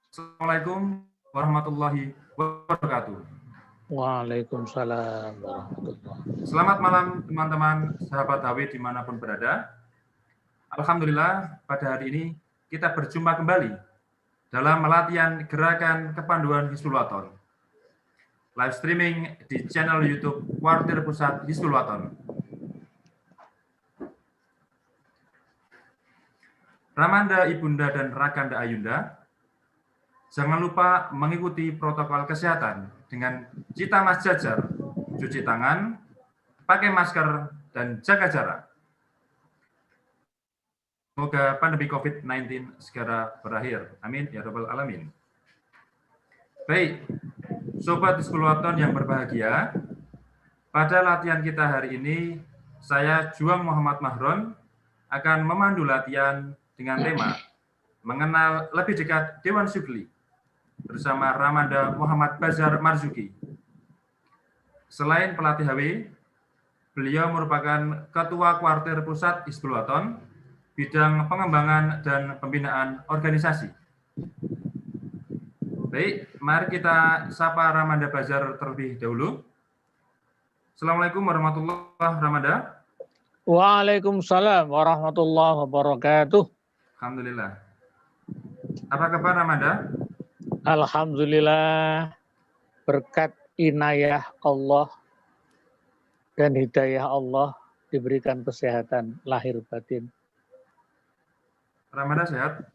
Assalamualaikum warahmatullahi wabarakatuh. Waalaikumsalam warahmatullahi wabarakatuh. Selamat malam teman-teman sahabat HW dimanapun berada. Alhamdulillah pada hari ini kita berjumpa kembali dalam latihan gerakan kepanduan Hizbul Wathon. Live streaming di channel YouTube Kuartir Pusat Hizbul Wathon. Ramanda Ibunda dan Rakanda Ayunda, jangan lupa mengikuti protokol kesehatan dengan cita mas jajar, cuci tangan, pakai masker, dan jaga jarak. Semoga pandemi COVID-19 segera berakhir. Amin ya rabbal alamin. Baik, Sobat Hizbul Wathon yang berbahagia, pada latihan kita hari ini, saya Juang Muhammad Mahron akan memandu latihan dengan tema mengenal lebih dekat Dewan Sugli bersama Ramanda Muhammad Bazar Marzuki. Selain pelatih HW, beliau merupakan Ketua Kuartir Pusat Hizbul Wathon, bidang pengembangan dan pembinaan organisasi. Baik, mari kita sapa Ramanda Bazar terlebih dahulu. Assalamualaikum warahmatullahi wabarakatuh, Ramanda. Waalaikumsalam warahmatullahi wabarakatuh. Alhamdulillah. Apa kabar Ramanda? Alhamdulillah, berkat inayah Allah dan hidayah Allah diberikan kesehatan lahir batin. Ramanda sehat?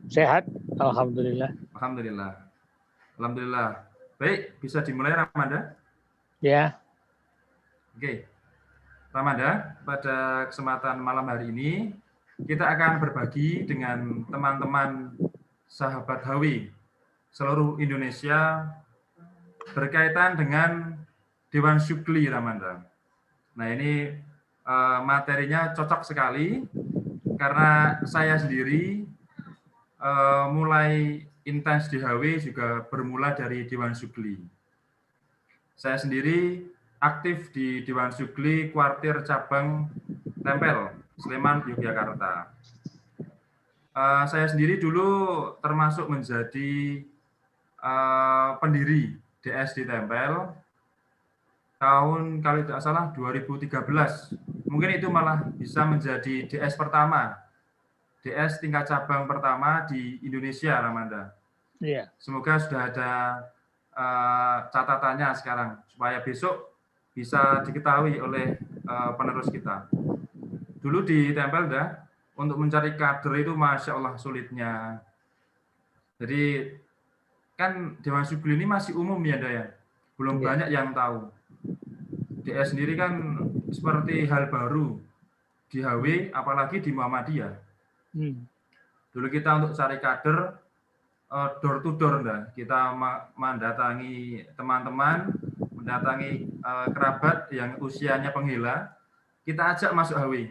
Sehat, alhamdulillah. Alhamdulillah. Alhamdulillah. Baik, bisa dimulai Ramanda? Ya. Oke. Ramanda, pada kesempatan malam hari ini kita akan berbagi dengan teman-teman sahabat HW seluruh Indonesia berkaitan dengan Dewan Sugli, Ramanda. Nah, ini materinya cocok sekali karena saya sendiri mulai intens di HW juga bermula dari Dewan Sugli. Saya sendiri aktif di Dewan Sugli Kuartir Cabang Tempel, Sleman, Yogyakarta. Saya sendiri dulu termasuk menjadi pendiri DS di Tempel tahun kalau tidak salah 2013. Mungkin itu malah bisa menjadi DS pertama, DS tingkat cabang pertama di Indonesia, Ramanda. Iya. Semoga sudah ada catatannya sekarang supaya besok bisa diketahui oleh penerus kita. Dulu di Tempel untuk mencari kader itu Masya Allah sulitnya. Jadi kan Dewan Sugli ini masih umum ya, belum banyak yang tahu. DS sendiri kan seperti hal baru di HW, apalagi di Muhammadiyah. Dulu kita untuk cari kader door to door, kita mendatangi teman-teman, mendatangi kerabat yang usianya penghela, kita ajak masuk HW,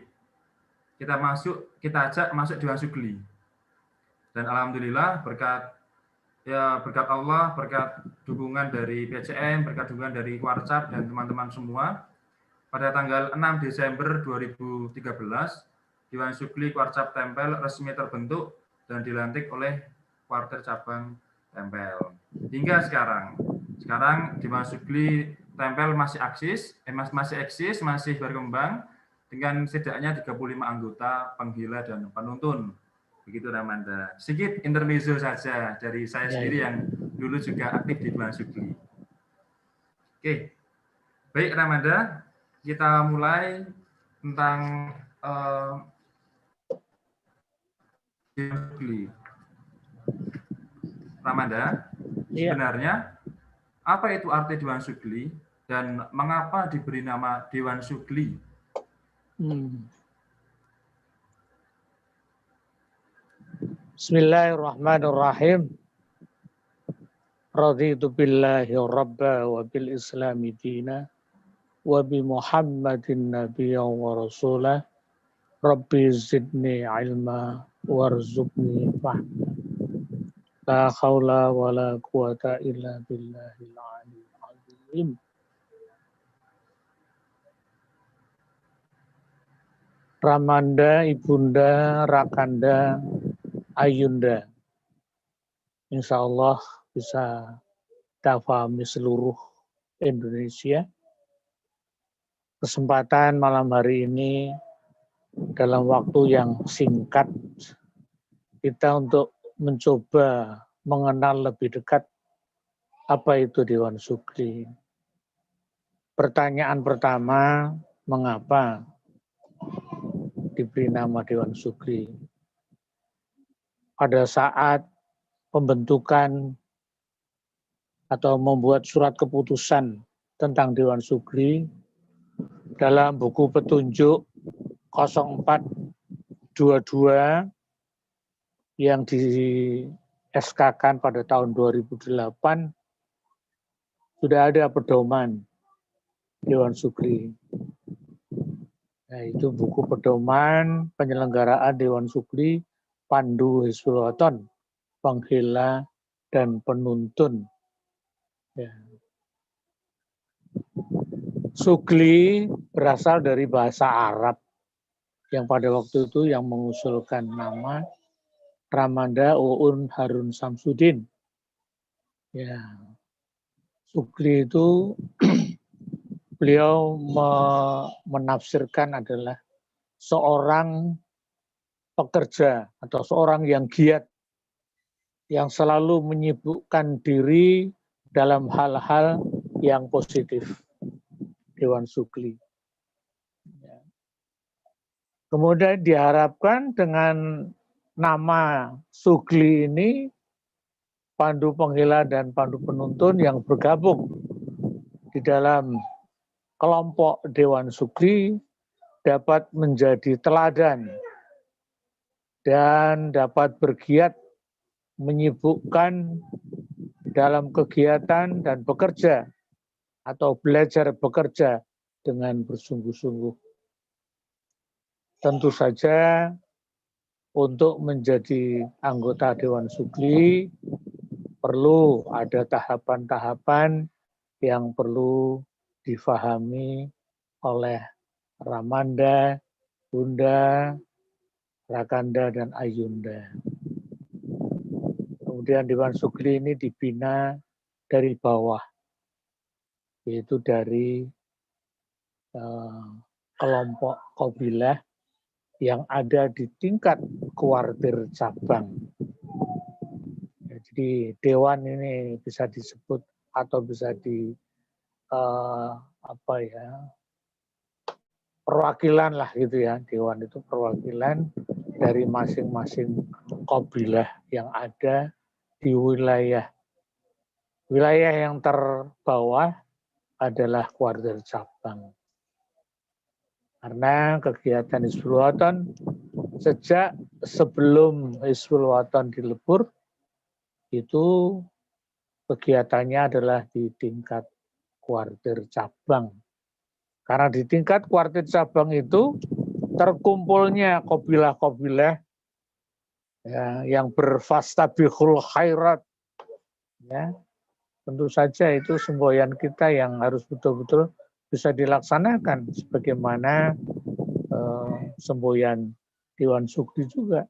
kita ajak masuk Dewan Sugli. Dan alhamdulillah berkat Allah, berkat dukungan dari PCM, berkat dukungan dari Warcap dan teman-teman semua, pada tanggal 6 Desember 2013, Dewan Sugli Warcap Tempel resmi terbentuk dan dilantik oleh Kuartir Cabang Tempel. Hingga sekarang Dewan Sugli Tempel masih eksis, masih berkembang dengan setidaknya 35 anggota, penggila dan penuntun. Begitu Ramanda. Sedikit intermezzo saja dari saya sendiri yang dulu juga aktif di Dewan Sugli. Oke. Baik Ramanda, kita mulai tentang Dewan Sugli. Ramanda, sebenarnya apa itu arti Dewan Sugli dan mengapa diberi nama Dewan Sugli? Bismillahirrahmanirrahim. Raditu billahi rabba wa bil islami dina wa bi Muhammadin nabiyyan wa rasulah. Rabbi zidni ilma warzuqni fahma. La haula wa la quwata illa billahil aliyyil azim. Ramanda, Ibunda, Rakanda, Ayunda. Insya Allah bisa kita pahami seluruh Indonesia. Kesempatan malam hari ini dalam waktu yang singkat kita untuk mencoba mengenal lebih dekat apa itu Dewan Sugri. Pertanyaan pertama, mengapa diberi nama Dewan Sugri? Pada saat pembentukan atau membuat surat keputusan tentang Dewan Sugri dalam buku petunjuk 0422 yang di SK-kan pada tahun 2008 sudah ada pedoman Dewan Sugri. Nah, itu buku pedoman penyelenggaraan Dewan Sugri, Pandu Hizbul Waton, penghela dan penuntun. Ya. Sugli berasal dari bahasa Arab yang pada waktu itu yang mengusulkan nama Ramanda Uun Harun Samsudin. Ya. Sugli itu beliau menafsirkan adalah seorang pekerja atau seorang yang giat yang selalu menyibukkan diri dalam hal-hal yang positif. Dewan Sugli. Kemudian diharapkan dengan nama Sugli ini pandu penghela dan pandu penuntun yang bergabung di dalam kelompok Dewan Sugri dapat menjadi teladan dan dapat bergiat menyibukkan dalam kegiatan dan bekerja atau belajar bekerja dengan bersungguh-sungguh. Tentu saja untuk menjadi anggota Dewan Sugli perlu ada tahapan-tahapan yang perlu difahami oleh Ramanda, Bunda, Rakanda, dan Ayunda. Kemudian Dewan Sugli ini dibina dari bawah, yaitu dari kelompok qabilah yang ada di tingkat kuartir cabang. Ya, jadi dewan ini bisa disebut atau bisa perwakilan lah gitu ya. Dewan itu perwakilan dari masing-masing qabilah yang ada di wilayah. Wilayah yang terbawah adalah kuartir cabang. Karena kegiatan Hizbul Waton sejak sebelum Hizbul Waton dilebur itu kegiatannya adalah di tingkat kuartir cabang. Karena di tingkat kuartir cabang itu terkumpulnya qabilah-qabilah ya, yang berfastabihul khairat. Ya, tentu saja itu semboyan kita yang harus betul-betul bisa dilaksanakan sebagaimana semboyan Dewan Sugri juga,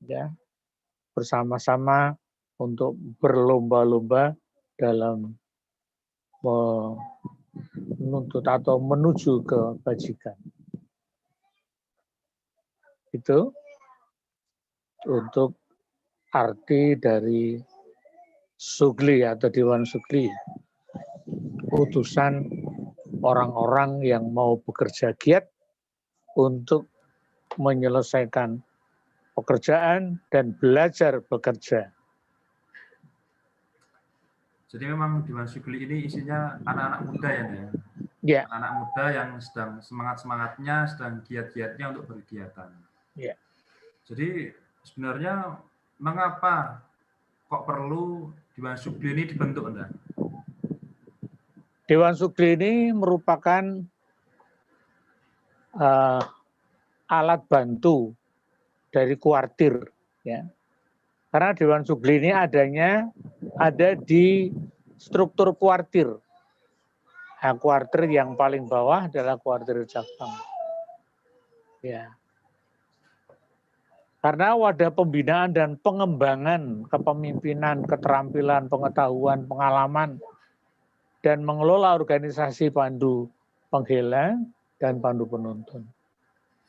ya, bersama-sama untuk berlomba-lomba dalam menuntut atau menuju kebajikan. Itu untuk arti dari Sugli atau Dewan Sugli, utusan orang-orang yang mau bekerja giat untuk menyelesaikan pekerjaan dan belajar bekerja. Jadi memang Dewan Sugli ini isinya anak-anak muda ya, Ya. Anak-anak muda yang sedang semangat-semangatnya, sedang giat-giatnya untuk berkegiatan. Ya. Jadi sebenarnya mengapa kok perlu Dewan Sugli ini dibentuk, Anda? Dewan Sugli ini merupakan alat bantu dari kuartir, ya. Karena Dewan Sugli ini ada di struktur kuartir. Nah, kuartir yang paling bawah adalah kuartir cabang. Ya. Karena wadah pembinaan dan pengembangan kepemimpinan, keterampilan, pengetahuan, pengalaman, dan mengelola organisasi pandu penghela dan pandu penuntun.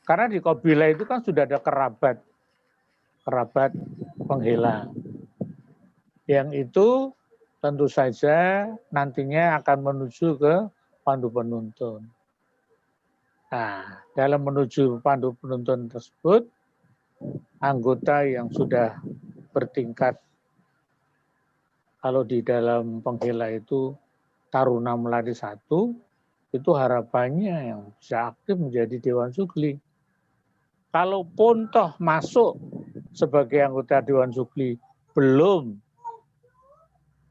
Karena di Qabila itu kan sudah ada kerabat penghela. Yang itu tentu saja nantinya akan menuju ke pandu penuntun. Nah, dalam menuju pandu penuntun tersebut, anggota yang sudah bertingkat, kalau di dalam penghela itu Taruna Melati 1, itu harapannya yang bisa aktif menjadi Dewan Sugli. Kalaupun toh masuk sebagai anggota Dewan Sugli belum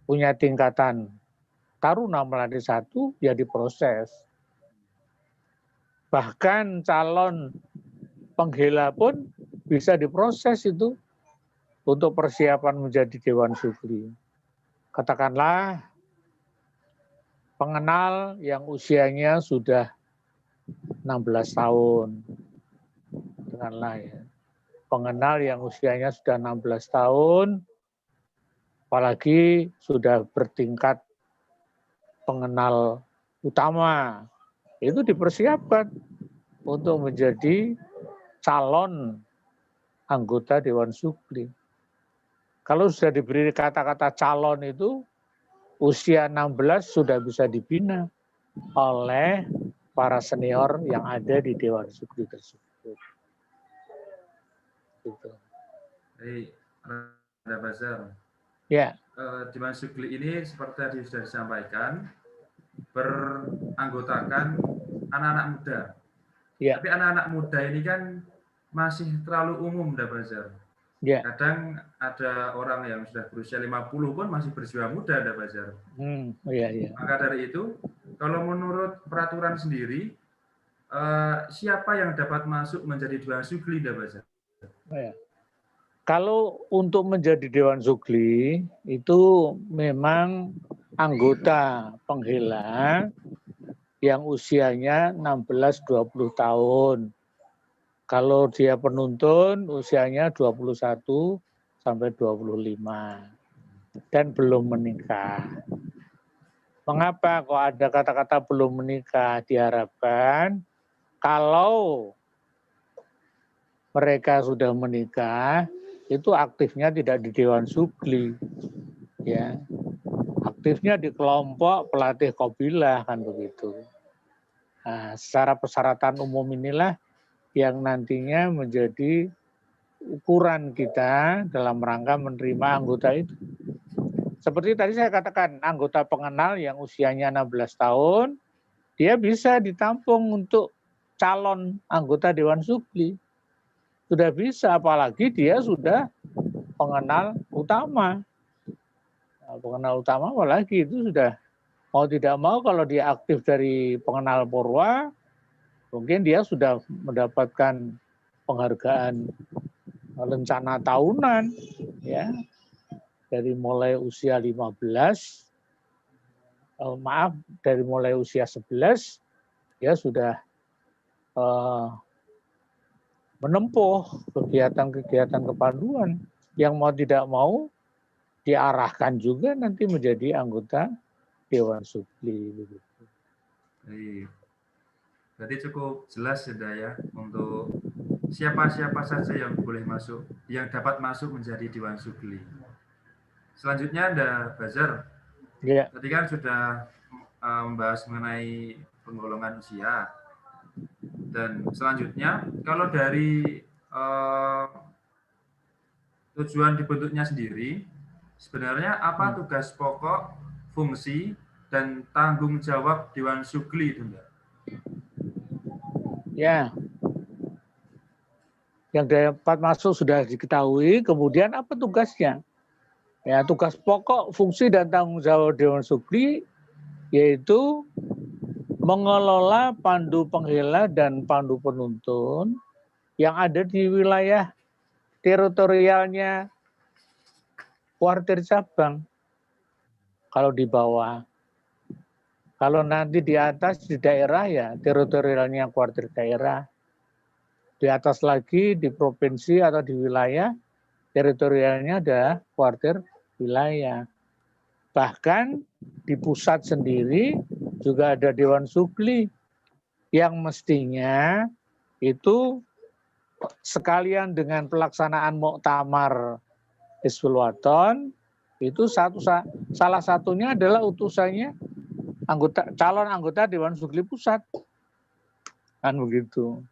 punya tingkatan Taruna Melati 1, ya diproses. Bahkan calon penghela pun bisa diproses itu untuk persiapan menjadi Dewan Sugli. Katakanlah pengenal yang usianya sudah 16 tahun. Katakanlah ya. Pengenal yang usianya sudah 16 tahun, apalagi sudah bertingkat pengenal utama, itu dipersiapkan untuk menjadi calon anggota Dewan Sugli. Kalau sudah diberi kata-kata calon itu, usia 16 sudah bisa dibina oleh para senior yang ada di Dewan Sugli tersebut. Gitu. Baik, Ada Bazar. Ya. Dewan Sugli ini seperti tadi sudah disampaikan, beranggotakan anak-anak muda. Ya. Tapi anak-anak muda ini kan masih terlalu umum, Dah Bazar. Ya. Kadang ada orang yang sudah berusia 50 pun masih berjiwa muda, Dah Bazar. Iya. Maka dari itu, kalau menurut peraturan sendiri, siapa yang dapat masuk menjadi Dewan Sugli, Dah Bazar? Ya. Kalau untuk menjadi Dewan Sugli, itu memang anggota penghela yang usianya 16-20 tahun. Kalau dia penuntun, usianya 21 sampai 25 dan belum menikah. Mengapa kok ada kata-kata belum menikah? Diharapkan kalau mereka sudah menikah, itu aktifnya tidak di Dewan Sugli, ya, aktifnya di kelompok pelatih Qabila, kan begitu. Nah, secara persyaratan umum inilah yang nantinya menjadi ukuran kita dalam rangka menerima anggota itu. Seperti tadi saya katakan, anggota pengenal yang usianya 16 tahun, dia bisa ditampung untuk calon anggota Dewan Sugli. Sudah bisa, apalagi dia sudah pengenal utama. Nah, pengenal utama apalagi itu sudah mau tidak mau kalau dia aktif dari pengenal Purwa, mungkin dia sudah mendapatkan penghargaan rencana tahunan, ya, dari mulai usia 15, dari mulai usia 11, dia sudah menempuh kegiatan-kegiatan kepanduan yang mau tidak mau diarahkan juga nanti menjadi anggota Dewan Sugli. Baik. Berarti cukup jelas ya untuk siapa-siapa saja yang boleh masuk, yang dapat masuk menjadi Dewan Sugli. Selanjutnya ada Bazar. Ya. Tadi kan sudah membahas mengenai penggolongan usia. Dan selanjutnya, kalau dari tujuan dibentuknya sendiri, sebenarnya apa tugas pokok, fungsi, dan tanggung jawab Dewan Sugli itu, Mbak? Ya, yang dapat masuk sudah diketahui, kemudian apa tugasnya? Ya, tugas pokok, fungsi, dan tanggung jawab Dewan Sugli yaitu mengelola pandu penghela dan pandu penuntun yang ada di wilayah teritorialnya kuartir cabang. Kalau di bawah, kalau nanti di atas di daerah ya teritorialnya kuartir daerah. Di atas lagi di provinsi atau di wilayah teritorialnya ada kuartir wilayah. Bahkan di pusat sendiri juga ada Dewan Sugli yang mestinya itu sekalian dengan pelaksanaan muktamar Hizbul Wathon itu salah satunya adalah utusannya calon anggota Dewan Sugli Pusat. Kan begitu.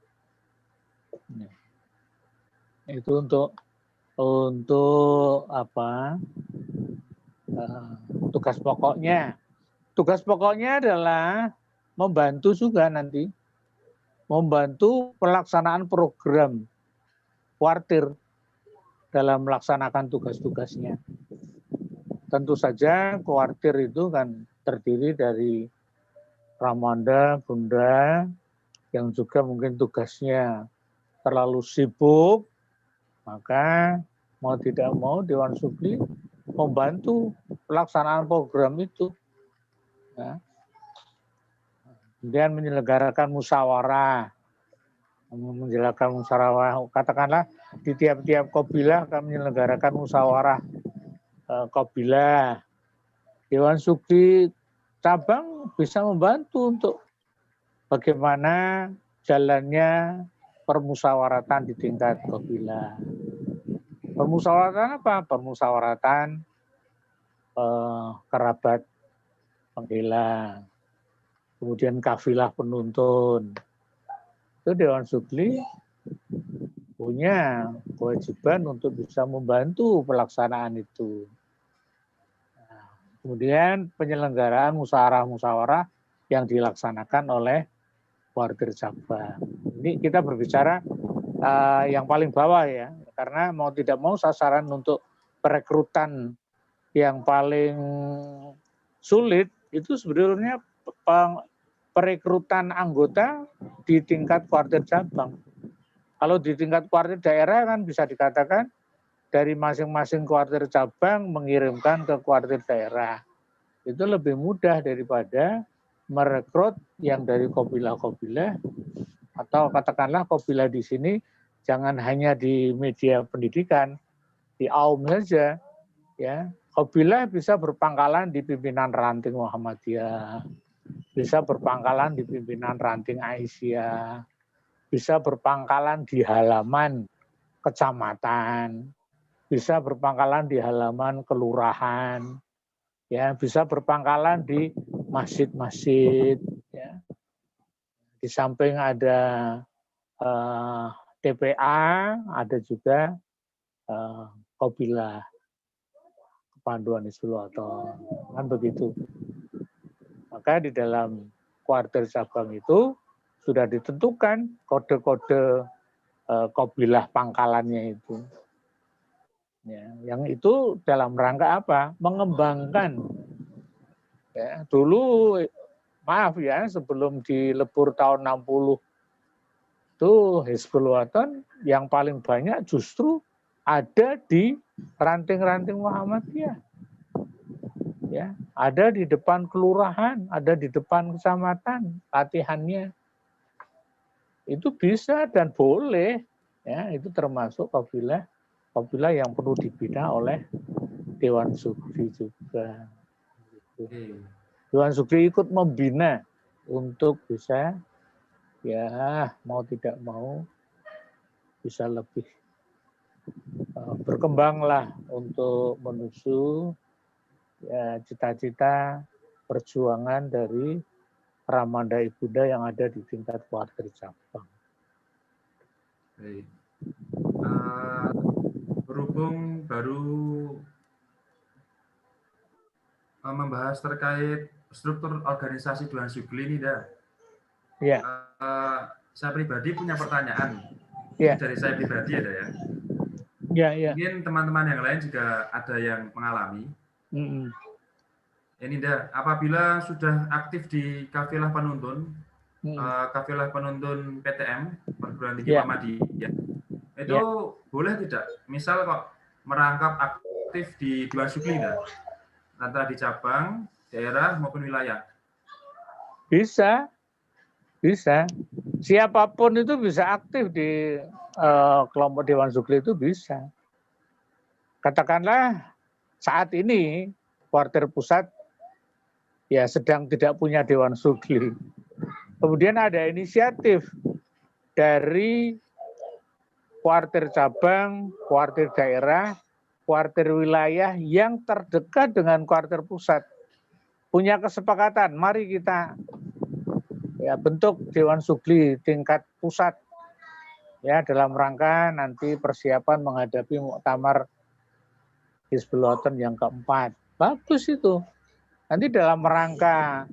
Itu untuk apa? Tugas pokoknya. Tugas pokoknya adalah membantu juga nanti. Membantu pelaksanaan program kuartir dalam melaksanakan tugas-tugasnya. Tentu saja kuartir itu kan terdiri dari Ramanda, Bunda, yang juga mungkin tugasnya terlalu sibuk, maka mau tidak mau Dewan Sugli membantu pelaksanaan program itu. Ya. Kemudian menyelenggarakan musyawarah, katakanlah di tiap-tiap qabilah akan menyelenggarakan musyawarah qabilah. Dewan Sugli cabang bisa membantu untuk bagaimana jalannya permusyawaratan di tingkat qabilah. Permusyawaratan apa? Permusyawaratan kerabat penghela. Kemudian kafilah penuntun. Itu Dewan Sugli punya kewajiban untuk bisa membantu pelaksanaan itu. Nah, kemudian penyelenggaraan musyawarah-musyawarah yang dilaksanakan oleh kuartir cabang. Ini kita berbicara yang paling bawah ya, karena mau tidak mau sasaran untuk perekrutan yang paling sulit itu sebenarnya perekrutan anggota di tingkat kuartir cabang. Kalau di tingkat kuartir daerah kan bisa dikatakan dari masing-masing kuartir cabang mengirimkan ke kuartir daerah. Itu lebih mudah daripada merekrut yang dari qabilah-qabilah, atau katakanlah qabilah di sini jangan hanya di media pendidikan, di AUM saja ya. Qabilah bisa berpangkalan di pimpinan ranting Muhammadiyah, bisa berpangkalan di pimpinan ranting Aisyah, bisa berpangkalan di halaman kecamatan, bisa berpangkalan di halaman kelurahan, ya, bisa berpangkalan di masjid-masjid, ya. Di samping ada TPA, ada juga qabilah kepanduan Hizbul Wathon, kan begitu. Maka di dalam kuartir cabang itu sudah ditentukan kode-kode qabilah pangkalannya itu. Ya, yang itu dalam rangka apa? Mengembangkan. Ya, dulu maaf ya, sebelum dilebur tahun 60 itu Hizbul Wathon yang paling banyak justru ada di ranting-ranting Muhammadiyah. Ya, ada di depan kelurahan, ada di depan kecamatan latihannya. Itu bisa dan boleh, ya, itu termasuk qabilah yang perlu dibina oleh Dewan Sugli juga. Dewan Sugli ikut membina untuk bisa, ya, mau tidak mau bisa lebih berkembanglah untuk menuju, ya, cita-cita perjuangan dari Ramanda Ibunda yang ada di tingkat kuartir cabang. Baik. Berhubung baru membahas terkait struktur organisasi Dewan Sugli ini, dah. Ya. Saya pribadi punya pertanyaan. Ya. Dari saya pribadi ada ya. Ya. Mungkin teman-teman yang lain juga ada yang mengalami. Ini dah, apabila sudah aktif di kafilah penuntun, kafilah penuntun PTM, perguruan tinggi Muhammadiyah, itu boleh tidak? Misal kok merangkap aktif di Dewan Sugli, antara di cabang, daerah maupun wilayah. Bisa. Bisa. Siapapun itu bisa aktif di kelompok Dewan Sugli itu bisa. Katakanlah saat ini Kuartir Pusat ya sedang tidak punya Dewan Sugli. Kemudian ada inisiatif dari kuartir cabang, kuartir daerah, kuartir wilayah yang terdekat dengan kuartir pusat. Punya kesepakatan, mari kita ya bentuk Dewan Sugli tingkat pusat ya dalam rangka nanti persiapan menghadapi muktamar Hizbul Wathan yang keempat. Bagus itu. Nanti dalam rangka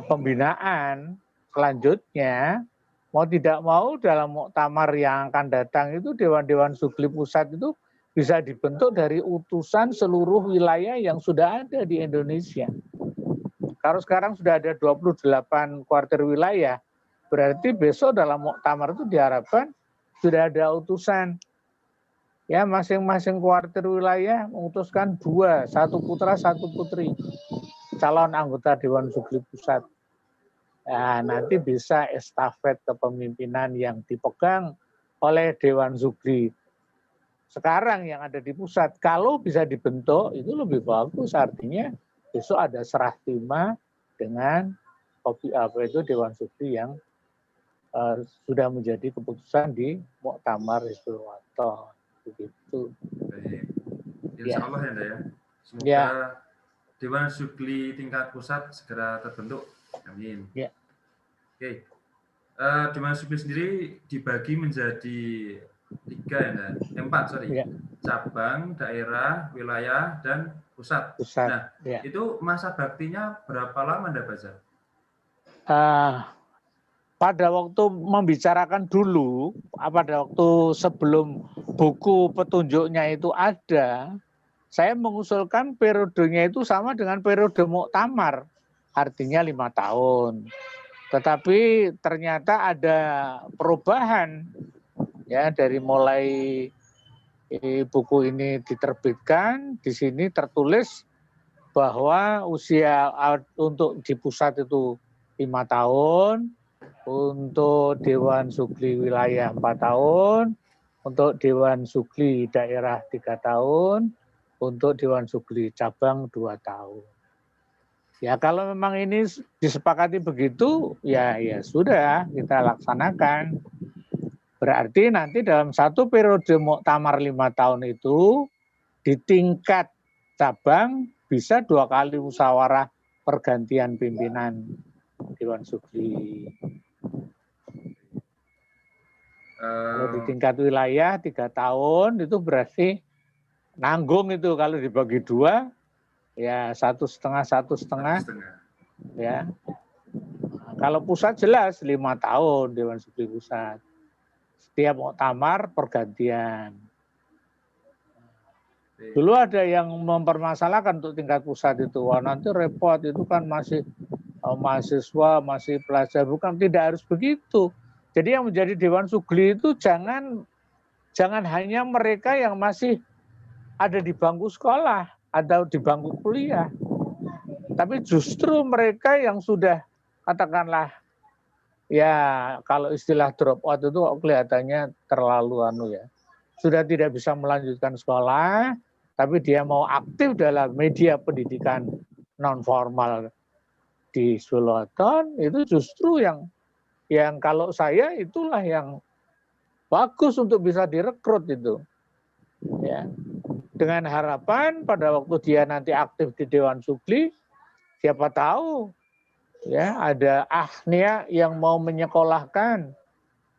pembinaan selanjutnya mau tidak mau dalam muktamar yang akan datang itu Dewan-Dewan Sugli Pusat itu bisa dibentuk dari utusan seluruh wilayah yang sudah ada di Indonesia. Kalau sekarang sudah ada 28 kuartir wilayah, berarti besok dalam muktamar itu diharapkan sudah ada utusan. Ya, masing-masing kuartir wilayah mengutuskan 2, 1 putra, 1 putri, calon anggota Dewan Sugli Pusat. Nah, nanti bisa estafet kepemimpinan yang dipegang oleh Dewan Sugli. Sekarang yang ada di pusat, kalau bisa dibentuk itu lebih bagus. Artinya besok ada serah terima dengan Dewan Sugli yang sudah menjadi keputusan di muktamar Hizbul Wathan. Begitu. Baik. Insya Allah ya, ya. Semoga Ya. Dewan Sugli tingkat pusat segera terbentuk. Amin. Ya. Oke. Dewan Sugli sendiri dibagi menjadi 3 ya, 4 sorry. Ya. Cabang, daerah, wilayah, dan pusat. Nah, ya. Itu masa baktinya berapa lama Anda baca? Pada waktu membicarakan dulu, pada waktu sebelum buku petunjuknya itu ada, saya mengusulkan periodenya itu sama dengan periode muktamar, artinya 5 tahun. Tetapi ternyata ada perubahan ya dari mulai buku ini diterbitkan, di sini tertulis bahwa usia untuk di pusat itu 5 tahun, untuk Dewan Sugli wilayah 4 tahun, untuk Dewan Sugli daerah 3 tahun, untuk Dewan Sugli cabang 2 tahun. Ya kalau memang ini disepakati begitu, ya sudah kita laksanakan. Berarti nanti dalam satu periode muktamar 5 tahun itu, di tingkat cabang bisa 2 kali musyawarah pergantian pimpinan Dewan Sugli. Kalau di tingkat wilayah 3 tahun itu berarti nanggung itu kalau dibagi 2 ya 1,5 ya. Kalau pusat jelas 5 tahun Dewan Sugli Pusat. Setiap muktamar pergantian. Dulu ada yang mempermasalahkan untuk tingkat pusat itu, wah nanti repot itu kan masih mahasiswa, masih pelajar, bukan, tidak harus begitu. Jadi yang menjadi Dewan Sugli itu jangan hanya mereka yang masih ada di bangku sekolah atau di bangku kuliah. Tapi justru mereka yang sudah katakanlah ya kalau istilah drop out itu kelihatannya terlalu sudah tidak bisa melanjutkan sekolah, tapi dia mau aktif dalam media pendidikan non formal di Hizbul Wathan, itu justru yang kalau saya itulah yang bagus untuk bisa direkrut itu. Ya. Dengan harapan pada waktu dia nanti aktif di Dewan Sugli, siapa tahu ya ada ahnia yang mau menyekolahkan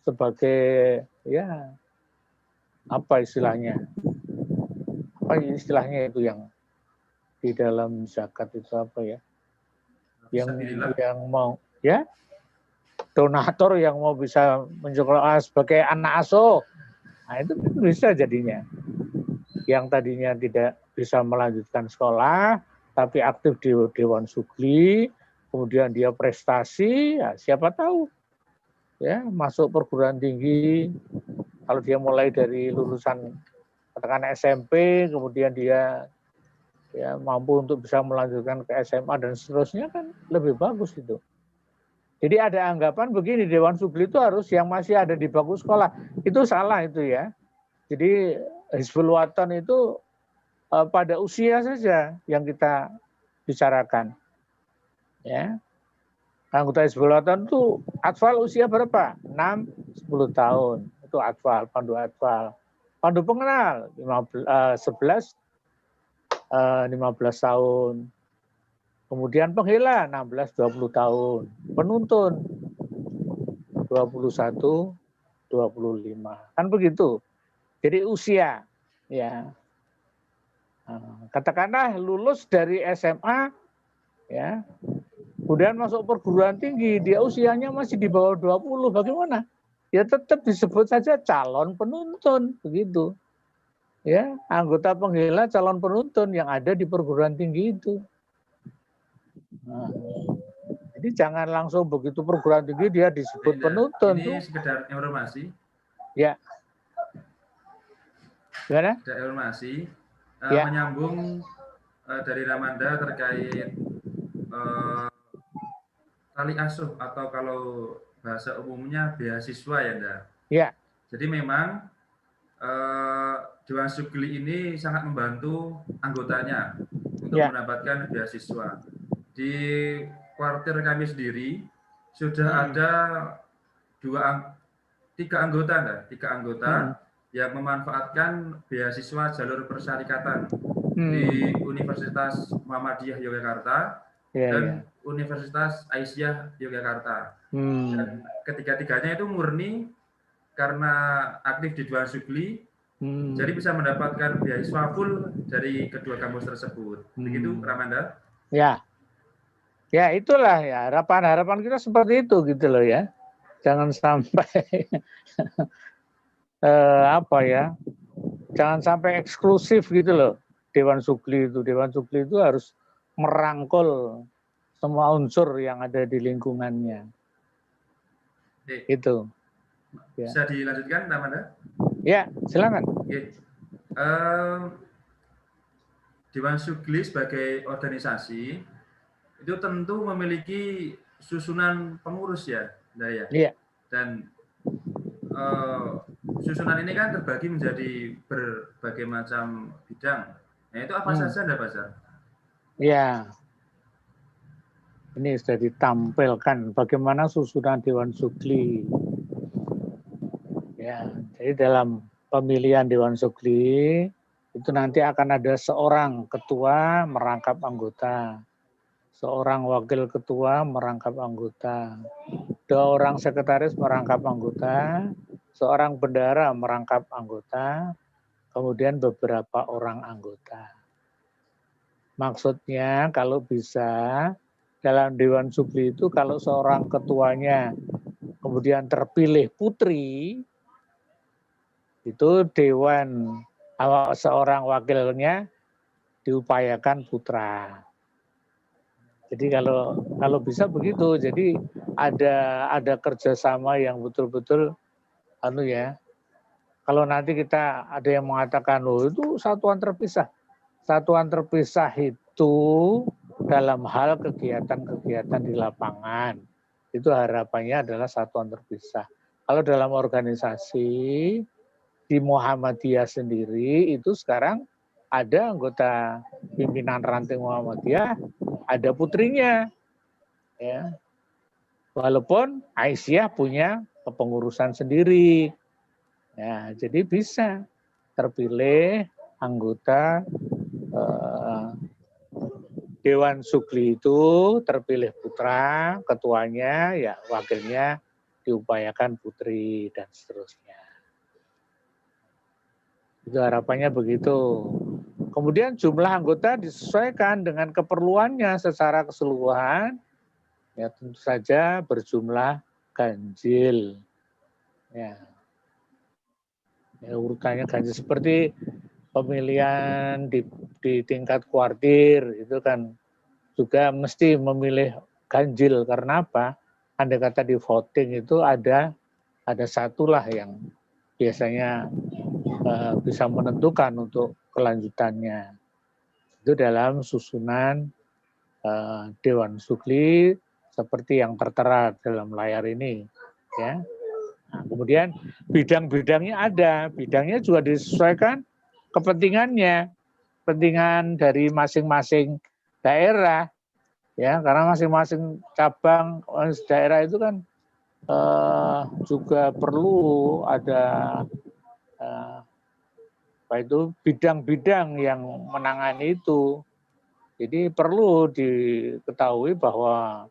sebagai apa istilahnya itu yang di dalam zakat itu apa ya? Yang mau donatur yang mau bisa menyekolahkan sebagai anak asuh. Nah, itu bisa jadinya. Yang tadinya tidak bisa melanjutkan sekolah tapi aktif di Dewan Sugli, kemudian dia prestasi, ya siapa tahu ya masuk perguruan tinggi. Kalau dia mulai dari lulusan katakan SMP, kemudian dia mampu untuk bisa melanjutkan ke SMA dan seterusnya, kan lebih bagus itu. Jadi ada anggapan begini, Dewan Sugli itu harus yang masih ada di bangku sekolah. Itu salah itu ya. Jadi Hizbul Wathan itu pada usia saja yang kita bicarakan. Ya. Anggota Hizbul Wathan itu atfal usia berapa? 6, 10 tahun. Itu atfal, pandu atfal. Pandu pengenal 11, 15 tahun. Kemudian penghela 16, 20 tahun. Penuntun 21, 25. Kan begitu. Jadi usia ya. Katakanlah lulus dari SMA ya. Kemudian masuk perguruan tinggi, dia usianya masih di bawah 20, bagaimana? Ya tetap disebut saja calon penuntun, begitu. Ya, anggota penghela calon penuntun yang ada di perguruan tinggi itu. Nah, jadi jangan langsung begitu perguruan tinggi dia disebut penuntun. Ini sekedar informasi. Ya. Gimana? Sekedar informasi. Ya. Menyambung dari Ramanda terkait tali asuh atau kalau bahasa umumnya beasiswa ya, Nda. Ya. Jadi memang Dewan Sugli ini sangat membantu anggotanya untuk mendapatkan beasiswa. Di kuartir kami sendiri sudah ada 3 anggota yang memanfaatkan beasiswa jalur persyarikatan di Universitas Muhammadiyah Yogyakarta dan Universitas Aisyah Yogyakarta. Dan ketiga-tiganya itu murni karena aktif di Dewan Sugli, jadi bisa mendapatkan beasiswa full dari kedua kampus tersebut. Begitu, Ramanda? Ya. Ya itulah ya, harapan kita seperti itu gitu loh ya. Jangan sampai jangan sampai eksklusif gitu loh. Dewan Sugli itu harus merangkul semua unsur yang ada di lingkungannya. Itu. Ya. Bisa dilanjutkan, Ramanda? Ya, silakan. Dewan Sugli sebagai organisasi itu tentu memiliki susunan pengurus ya, Daya. Iya. Dan susunan ini kan terbagi menjadi berbagai macam bidang. Nah, itu apa saja, Anda Bazar? Iya. Ini sudah ditampilkan bagaimana susunan Dewan Sugli. Ya, jadi dalam pemilihan Dewan Sugli itu nanti akan ada seorang ketua merangkap anggota, seorang wakil ketua merangkap anggota, 2 orang sekretaris merangkap anggota, seorang bendahara merangkap anggota, kemudian beberapa orang anggota. Maksudnya kalau bisa dalam Dewan Sugli itu kalau seorang ketuanya kemudian terpilih putri, itu dewan seorang wakilnya diupayakan putra. Jadi kalau bisa begitu, jadi ada kerjasama yang betul-betul kalau nanti kita ada yang mengatakan loh itu satuan terpisah. Satuan terpisah itu dalam hal kegiatan-kegiatan di lapangan. Itu harapannya adalah satuan terpisah. Kalau dalam organisasi di Muhammadiyah sendiri itu sekarang ada anggota pimpinan ranting Muhammadiyah, ada putrinya. Ya. Walaupun Aisyah punya kepengurusan sendiri. Ya, jadi bisa terpilih anggota Dewan Sugli itu terpilih putra, ketuanya ya wakilnya diupayakan putri dan seterusnya. Itu harapannya begitu. Kemudian jumlah anggota disesuaikan dengan keperluannya secara keseluruhan. Ya tentu saja berjumlah ganjil. Ya urutannya ganjil seperti pemilihan di tingkat kuartir itu kan juga mesti memilih ganjil karena apa? Andai kata di voting itu ada satulah yang biasanya bisa menentukan untuk kelanjutannya. Itu dalam susunan Dewan Sugli seperti yang tertera dalam layar ini, ya. Nah, kemudian bidang-bidangnya ada, bidangnya juga disesuaikan kepentingannya, kepentingan dari masing-masing daerah, ya, karena masing-masing cabang daerah itu kan juga perlu ada apa itu bidang-bidang yang menangani itu. Jadi perlu diketahui bahwa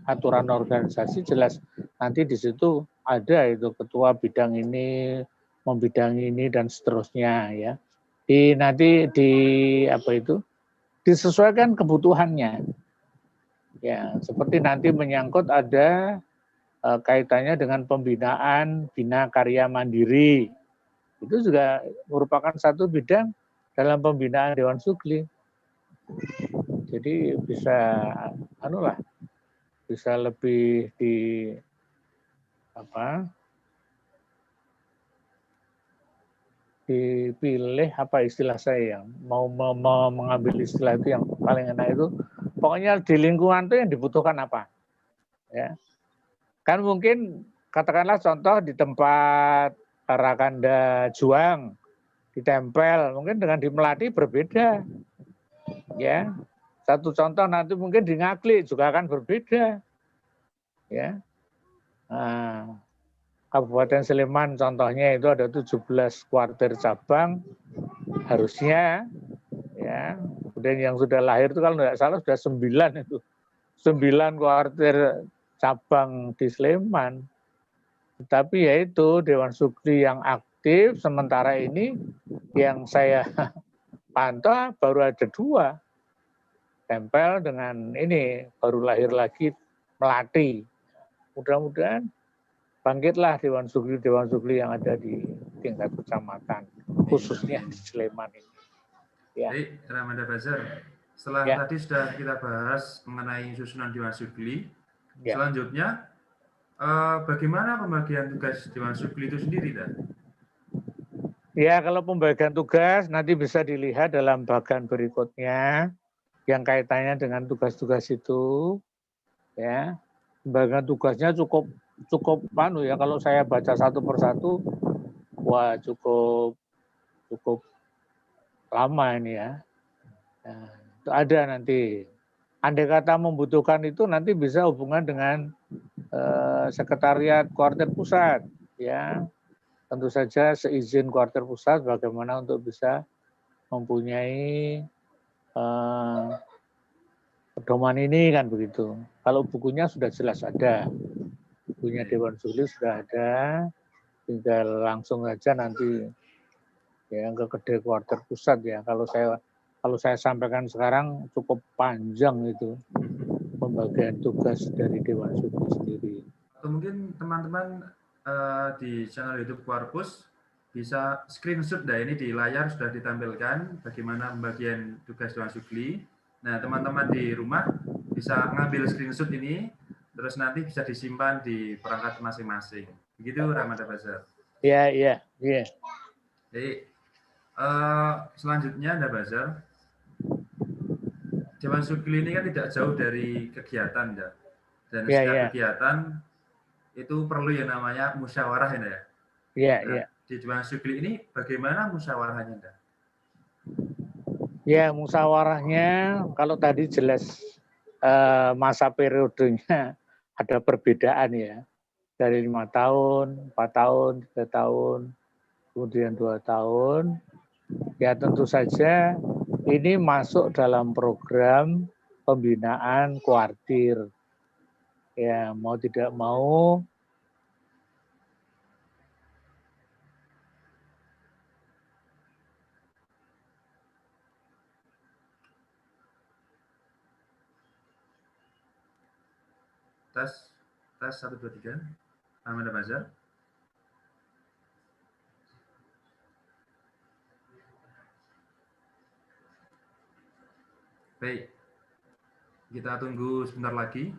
aturan organisasi jelas nanti di situ ada itu ketua bidang ini, membidangi ini dan seterusnya ya. Nanti disesuaikan kebutuhannya. Ya, seperti nanti menyangkut ada kaitannya dengan pembinaan bina karya mandiri. Itu juga merupakan satu bidang dalam pembinaan Dewan Sugli. Jadi bisa lebih dipilih apa istilah saya yang mau mengambil istilah itu yang paling enak itu pokoknya di lingkungan itu yang dibutuhkan apa ya kan mungkin katakanlah contoh di tempat Karakanda Juang ditempel mungkin dengan di Melati berbeda ya satu contoh nanti mungkin di Ngaglik juga akan berbeda ya nah, Kabupaten Sleman contohnya itu ada 17 kuartir cabang harusnya ya kemudian yang sudah lahir itu kalau tidak salah sudah 9 itu 9 kuartir cabang di Sleman tetapi yaitu Dewan Sugli yang aktif sementara ini yang saya pantau baru ada 2 tempel dengan ini baru lahir lagi Melati mudah-mudahan bangkitlah Dewan Sugli yang ada di tingkat kecamatan, khususnya di Sleman ini. Ya. Baik, Ramanda Bazar. Setelah tadi sudah kita bahas mengenai susunan Dewan Sugli, selanjutnya bagaimana pembagian tugas Dewan Sugli itu sendiri, Dan? Ya, kalau pembagian tugas nanti bisa dilihat dalam bagan berikutnya yang kaitannya dengan tugas-tugas itu. Ya, pembagian tugasnya cukup ya kalau saya baca satu persatu wah cukup lama ini ya. Nah, itu ada nanti andai kata membutuhkan itu nanti bisa hubungan dengan sekretariat kuartir pusat ya tentu saja seizin kuartir pusat bagaimana untuk bisa mempunyai pedoman ini kan begitu kalau bukunya sudah jelas ada bukunya Dewan Sugli sudah ada, tinggal langsung saja nanti ya ke kedai kuartir pusat ya. Kalau saya sampaikan sekarang cukup panjang itu pembagian tugas dari Dewan Sugli sendiri. Atau mungkin teman-teman di channel YouTube Quarpus bisa screenshot ini di layar sudah ditampilkan bagaimana pembagian tugas Dewan Sugli. Nah, teman-teman di rumah bisa ngambil screenshot ini terus nanti bisa disimpan di perangkat masing-masing. Begitu Ramanda Bazar. Iya. Jadi selanjutnya Anda Bazar, Dewan Sugli ini kan tidak jauh dari kegiatan, dan setiap kegiatan itu perlu yang namanya musyawarah ya. Iya. Di Dewan Sugli ini bagaimana musyawarahnya, Anda? Ya, musyawarahnya kalau tadi jelas masa periodenya ada perbedaan ya. Dari 5 tahun, 4 tahun, 3 tahun, kemudian 2 tahun. Ya tentu saja ini masuk dalam program pembinaan kuartir. Ya, mau tidak mau Tes 1 2 3. Ramanda Bazar. Baik. Kita tunggu sebentar lagi.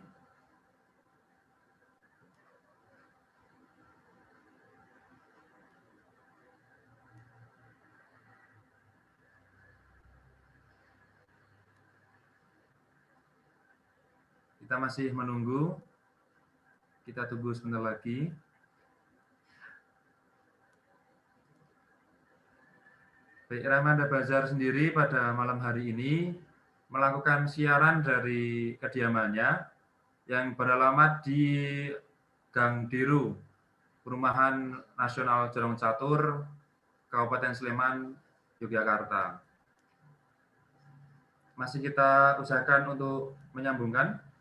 Kita masih menunggu. Kita tunggu sebentar lagi. Baik, Ramada Bazar sendiri pada malam hari ini melakukan siaran dari kediamannya yang beralamat di Gang Diru, Perumahan Nasional Jorong Catur, Kabupaten Sleman, Yogyakarta. Masih kita usahakan untuk menyambungkan.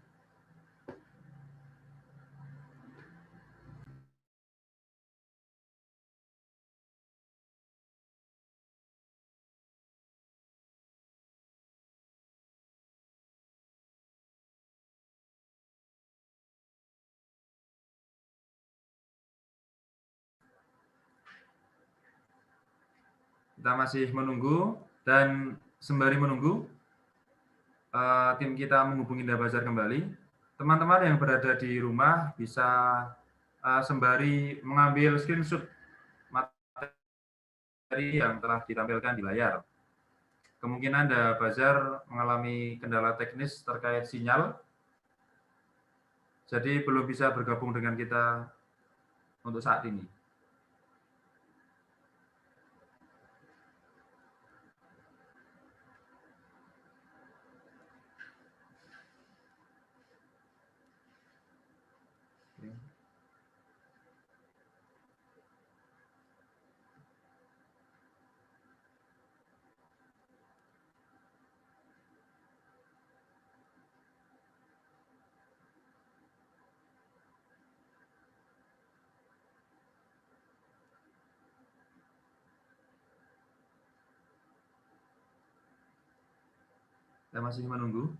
Kita masih menunggu dan sembari menunggu, tim kita menghubungi Indah Bazar kembali. Teman-teman yang berada di rumah bisa sembari mengambil screenshot materi yang telah ditampilkan di layar. Kemungkinan Indah Bazar mengalami kendala teknis terkait sinyal, jadi belum bisa bergabung dengan kita untuk saat ini. Kita masih menunggu.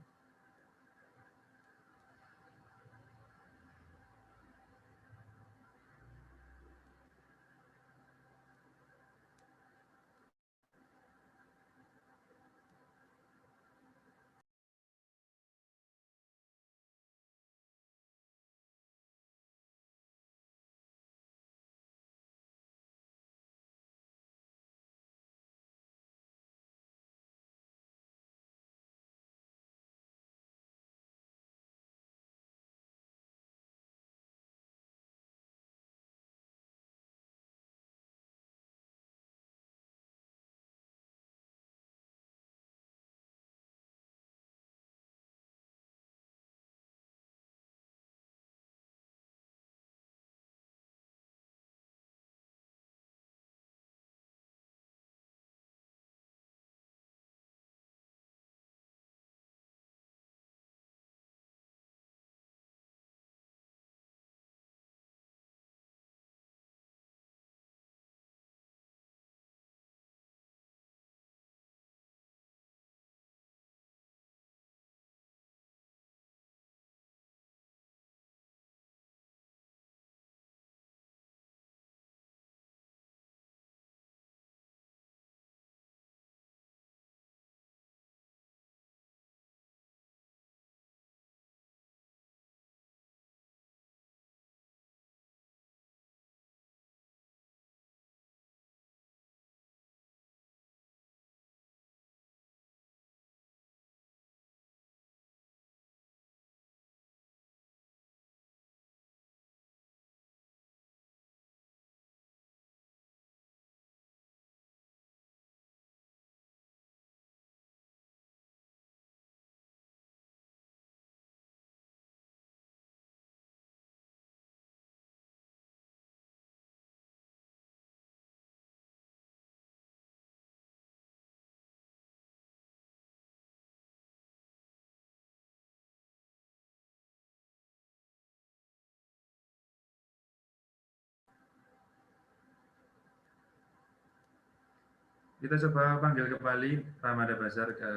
Kita coba panggil kembali Ramada Bazar ke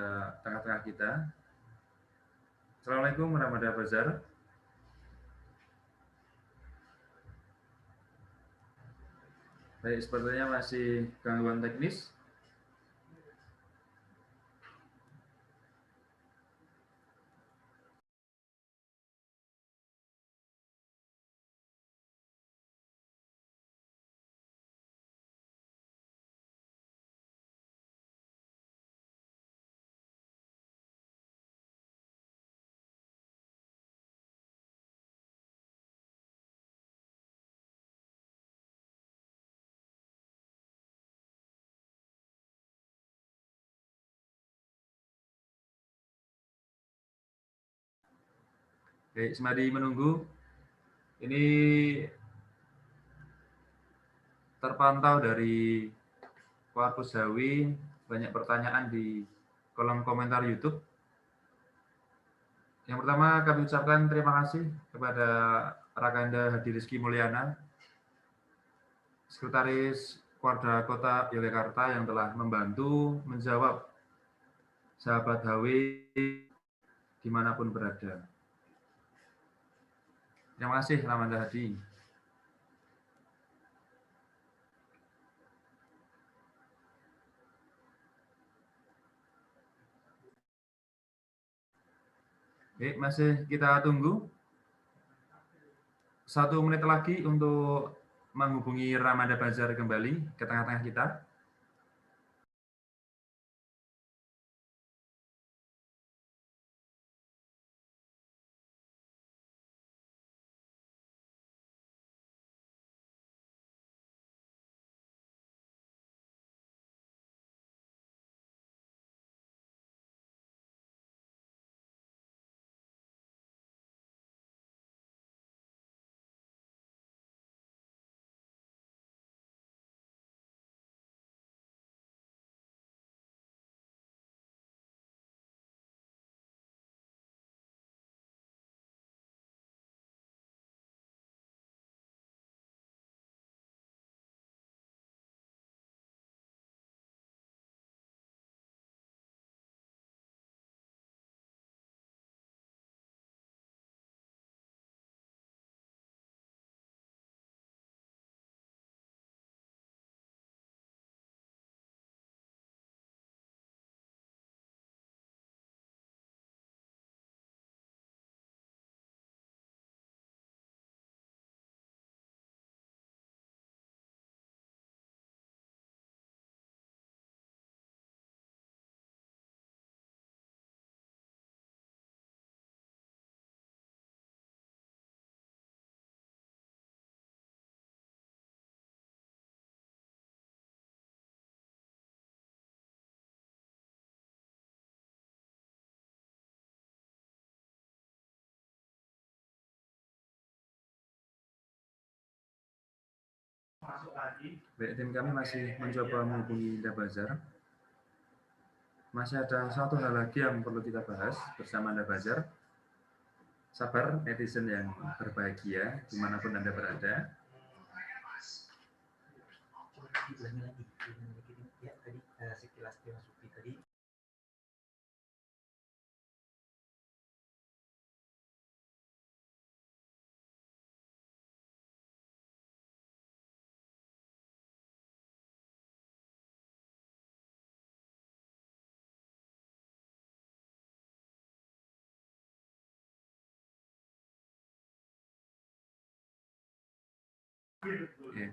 tengah-tengah kita. Assalamualaikum Ramada Bazar. Baik, sepertinya masih gangguan teknis. Baik, semadi menunggu. Ini terpantau dari Korpus Hawi, banyak pertanyaan di kolom komentar YouTube. Yang pertama kami ucapkan terima kasih kepada Rakanda Hadi Rizky Mulyana, Sekretaris Warda Kota Yogyakarta yang telah membantu menjawab sahabat HW dimanapun berada. Terima kasih Ramanda Hadi. Baik, masih kita tunggu 1 menit lagi untuk menghubungi Ramanda Bazar kembali ke tengah-tengah kita. Baik, tim kami masih mencoba menghubungi Anda Bazar. Masih ada satu hal lagi yang perlu kita bahas bersama Anda Bazar. Sabar netizen yang berbahagia dimanapun Anda berada. Ya.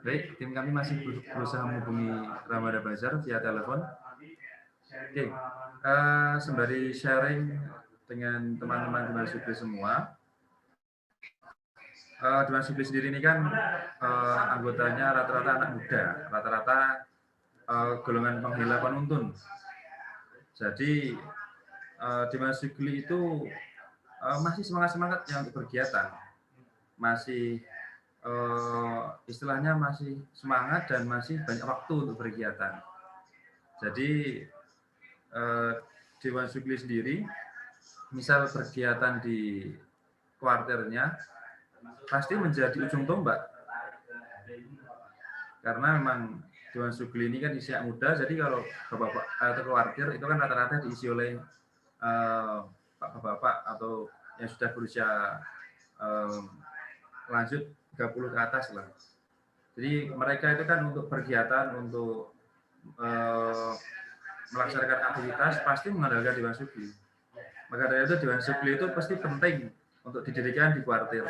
Baik, tim kami masih berusaha menghubungi Ramada Bazar via telepon. Oke, sembari sharing dengan teman-teman Dewan Sugli semua. Dewan Sugli sendiri ini kan anggotanya rata-rata anak muda, rata-rata golongan penghela penuntun. Jadi Dewan Sugli itu masih semangat-semangatnya untuk berkegiatan, masih istilahnya masih semangat dan masih banyak waktu untuk berkegiatan. Jadi Dewan Sugli sendiri, misal berkegiatan di kuarternya, pasti menjadi ujung tombak. Karena memang Dewan Sugli ini kan isi anak muda, jadi kalau bapak-bapak atau kuartir itu kan rata-rata diisi oleh bapak-bapak atau yang sudah berusia lanjut 30 ke atas lah. Jadi mereka itu kan untuk berkegiatan, untuk melaksanakan aktivitas pasti mengandalkan Dewan Sugli. Maka dari itu Dewan Sugli itu pasti penting untuk didirikan di kuartir.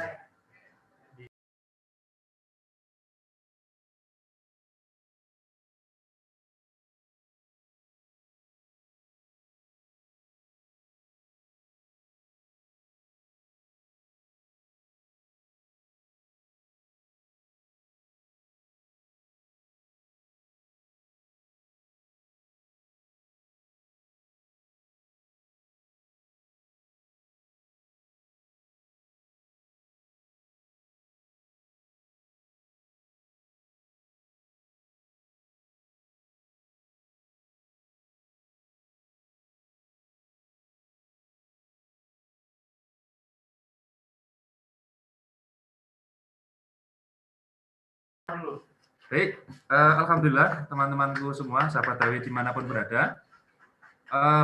Baik, alhamdulillah teman-temanku semua, sahabat Dawi dimanapun berada.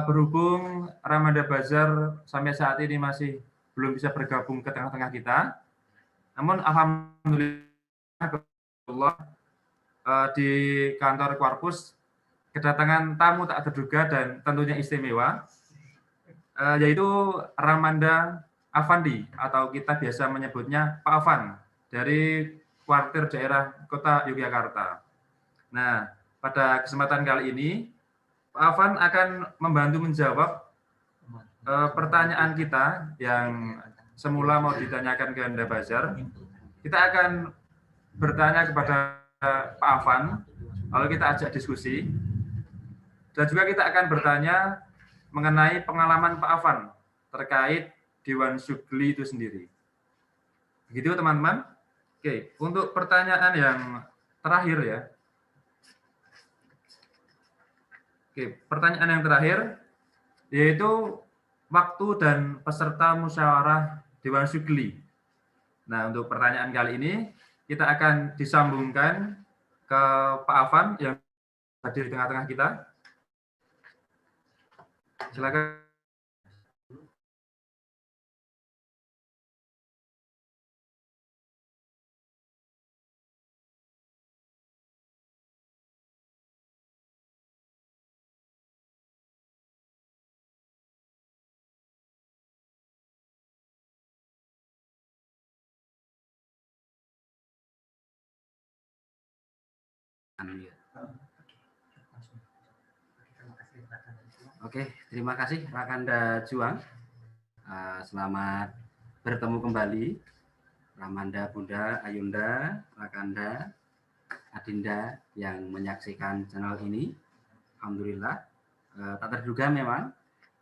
Berhubung Ramanda Bazar sampai saat ini masih belum bisa bergabung ke tengah-tengah kita, namun alhamdulillah di kantor Quarpus kedatangan tamu tak terduga dan tentunya istimewa, yaitu Ramanda Afandi atau kita biasa menyebutnya Pak Afan dari kuartir daerah Kota Yogyakarta. Nah, pada kesempatan kali ini Pak Afan akan membantu menjawab pertanyaan kita yang semula mau ditanyakan ke Anda Bazar. Kita akan bertanya kepada Pak Afan, lalu kita ajak diskusi, dan juga kita akan bertanya mengenai pengalaman Pak Afan terkait Dewan Sugli itu sendiri. Begitu teman-teman. Oke, untuk pertanyaan yang terakhir ya. Oke, pertanyaan yang terakhir yaitu waktu dan peserta musyawarah Dewan Sugli. Nah, untuk pertanyaan kali ini kita akan disambungkan ke Pak Afan yang hadir di tengah-tengah kita. Silakan. Oke, terima kasih Rakanda Juang. Selamat bertemu kembali Ramanda, Bunda, Ayunda, Rakanda, Adinda yang menyaksikan channel ini. Alhamdulillah, tak terduga memang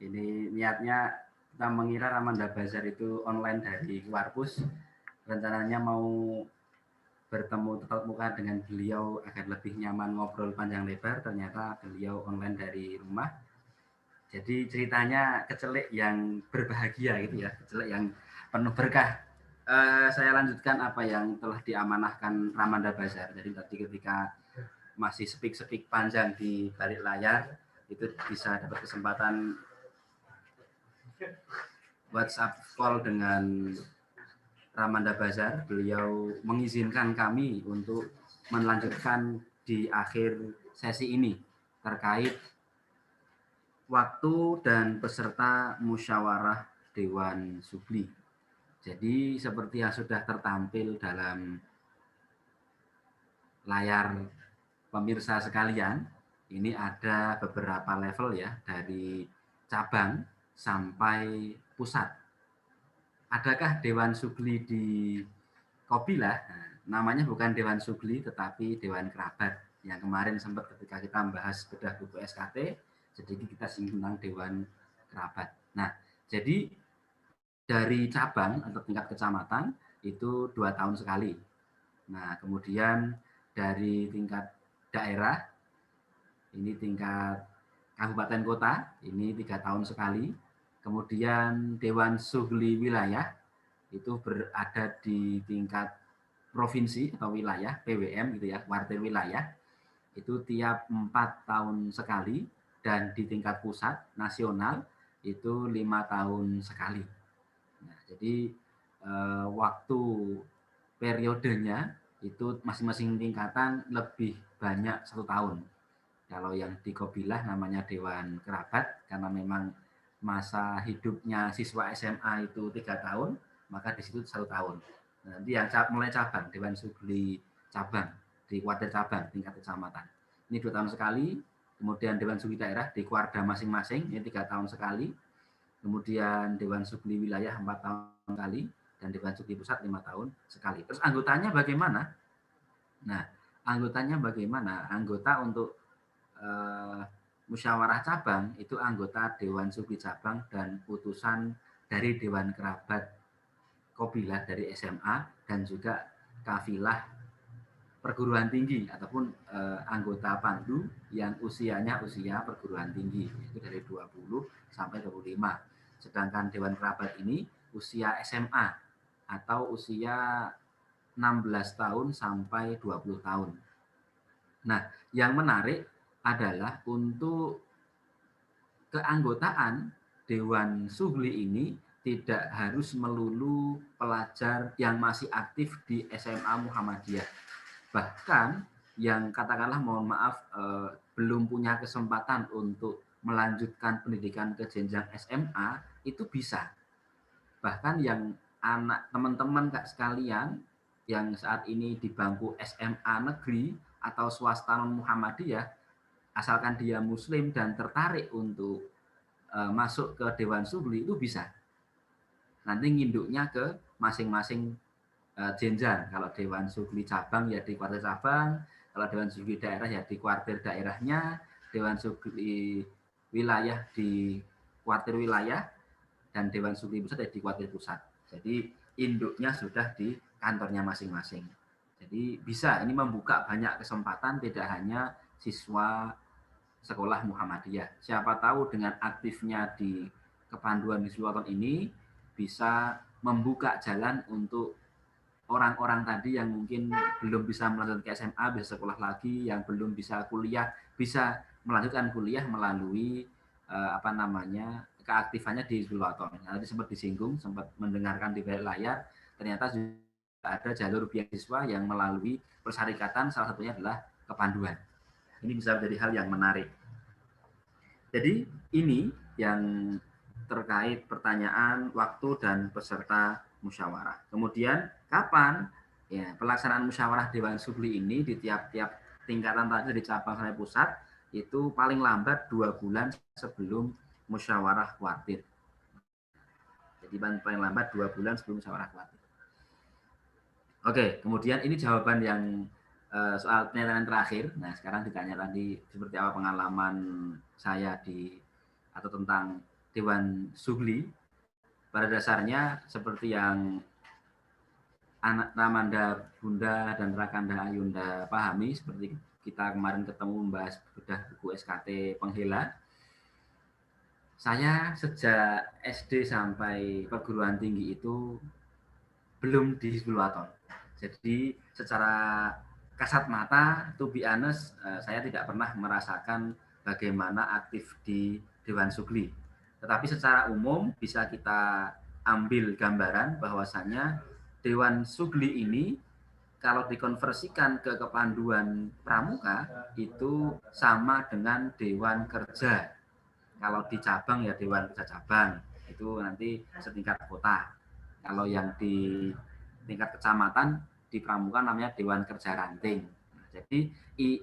ini niatnya kita mengira Ramanda Bazar itu online dari Quarpus. Rencananya mau bertemu tatap muka dengan beliau agar lebih nyaman ngobrol panjang lebar, ternyata beliau online dari rumah. Jadi ceritanya kecelik yang berbahagia gitu ya, kecelik yang penuh berkah. Saya lanjutkan apa yang telah diamanahkan Ramanda Bazar. Jadi tadi ketika masih speak panjang di balik layar, itu bisa dapat kesempatan WhatsApp call dengan Ramanda Bazar. Beliau mengizinkan kami untuk melanjutkan di akhir sesi ini terkait waktu dan peserta musyawarah Dewan Sugli. Jadi seperti yang sudah tertampil dalam layar pemirsa sekalian, ini ada beberapa level ya, dari cabang sampai pusat. Adakah Dewan Sugli di Kopilah? Nah, namanya bukan Dewan Sugli tetapi Dewan Kerabat. Yang kemarin sempat ketika kita membahas bedah buku SKT, sedikit kita singgung tentang Dewan Kerabat. Nah, jadi dari cabang atau tingkat kecamatan itu 2 tahun sekali. Nah, kemudian dari tingkat daerah, ini tingkat kabupaten kota, ini 3 tahun sekali. Kemudian Dewan Sugli Wilayah, itu berada di tingkat provinsi atau wilayah, PWM gitu ya, kuartir wilayah, itu tiap 4 tahun sekali. Dan di tingkat pusat, nasional, itu 5 tahun sekali. Nah, jadi waktu periodenya itu masing-masing tingkatan lebih banyak 1 tahun. Kalau yang di Kobilah namanya Dewan Kerabat, karena memang masa hidupnya siswa SMA itu 3 tahun, maka di situ 1 tahun. Nanti yang mulai cabang, Dewan Sugli cabang, di kuartir cabang, tingkat kecamatan. Ini 2 tahun sekali. Kemudian Dewan Sugli daerah di kuarda masing-masing, ini 3 tahun sekali. Kemudian Dewan Sugli wilayah 4 tahun sekali, dan Dewan Sugli pusat 5 tahun sekali. Terus anggotanya bagaimana? Nah, anggotanya bagaimana? Anggota untuk musyawarah cabang itu anggota Dewan Sugli cabang dan utusan dari Dewan Kerabat Kobilah dari SMA dan juga kafilah perguruan tinggi ataupun anggota pandu yang usianya usia perguruan tinggi, itu dari 20 sampai 25. Sedangkan Dewan Kerabat ini usia SMA atau usia 16 tahun sampai 20 tahun. Nah, yang menarik adalah untuk keanggotaan Dewan Sugli ini tidak harus melulu pelajar yang masih aktif di SMA Muhammadiyah. Bahkan yang katakanlah mohon maaf belum punya kesempatan untuk melanjutkan pendidikan ke jenjang SMA itu bisa. Bahkan yang anak teman-teman Kak sekalian yang saat ini di bangku SMA negeri atau swasta non Muhammadiyah, asalkan dia muslim dan tertarik untuk masuk ke Dewan Sugli itu bisa. Nanti nginduknya ke masing-masing jenjang. Kalau Dewan Sugli cabang ya di kuartir cabang, kalau Dewan Sugli daerah ya di kuartir daerahnya, Dewan Sugli wilayah di kuartir wilayah, dan Dewan Sugli pusat ya di kuartir pusat. Jadi induknya sudah di kantornya masing-masing. Jadi bisa ini membuka banyak kesempatan tidak hanya siswa sekolah Muhammadiyah. Siapa tahu dengan aktifnya di kepanduan di Hizbul ini bisa membuka jalan untuk orang-orang tadi yang mungkin belum bisa melanjutkan ke SMA, bisa sekolah lagi, yang belum bisa kuliah, bisa melanjutkan kuliah melalui keaktifannya di Hizbul Wathon. Nanti sempat disinggung, sempat mendengarkan di layar, ternyata juga ada jalur beasiswa yang melalui persyarikatan, salah satunya adalah kepanduan. Ini bisa menjadi hal yang menarik. Jadi ini yang terkait pertanyaan waktu dan peserta musyawarah. Kemudian kapan ya pelaksanaan musyawarah Dewan Sugli ini di tiap-tiap tingkatan tadi dari cabang sampai pusat itu paling lambat 2 bulan sebelum musyawarah kuartir. Jadi paling lambat 2 bulan sebelum musyawarah kuartir. Oke, kemudian ini jawaban yang soal pernyataan terakhir. Nah, sekarang ditanya tadi seperti apa pengalaman saya atau tentang Dewan Sugli. Pada dasarnya seperti yang anak Ramanda Bunda dan Rakanda Ayunda pahami, seperti kita kemarin ketemu membahas bedah buku SKT Penghela. Saya sejak SD sampai perguruan tinggi itu belum di Hizbul Wathon. Jadi secara kasat mata, to be honest, saya tidak pernah merasakan bagaimana aktif di Dewan Sugli. Tetapi secara umum bisa kita ambil gambaran bahwasannya Dewan Sugli ini kalau dikonversikan ke kepanduan pramuka itu sama dengan Dewan Kerja. Kalau di cabang ya Dewan Kerja Cabang, itu nanti setingkat kota. Kalau yang di tingkat kecamatan di pramuka namanya Dewan Kerja Ranting. Nah, jadi